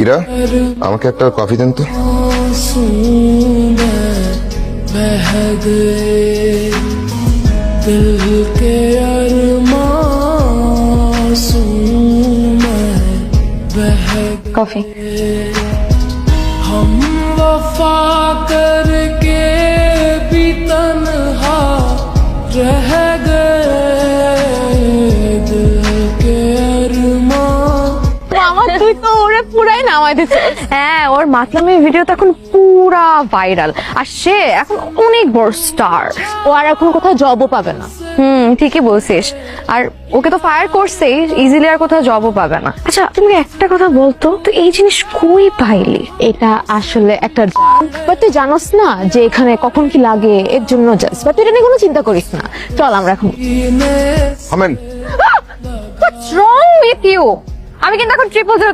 ইরা, আমাকে একটা কফি দেন তো। কফি। हम वफा करके भी तन्हा रह गए दिल के अरमान। আমার তুই তো ওরে পুরাই নামাই দিছিস। হ্যাঁ, ওর মাতলামির ভিডিও তো এখন পুরা ভাইরাল, আর সে এখন অনেক বড় স্টার। ও আর এখন কোথাও জবও পাবে না। ঠিকই বলছিস, আর ওকে তো ফায়ার করছেই, ইজিলি আর কোথাও জবও পাবে না। আচ্ছা, তুমি একটা কথা বলতো, তুই এই জিনিস কই পাইলি? এটা আসলে একটা বাট তুই জানোস না যে এখানে কখন কি লাগে, এর জন্য জাস্ট। বাট তুই এটা নিয়ে কোনো চিন্তা করিস না, চল আমরা এখন। থামেন। What's wrong with you? আমি কিন্তু এখন 000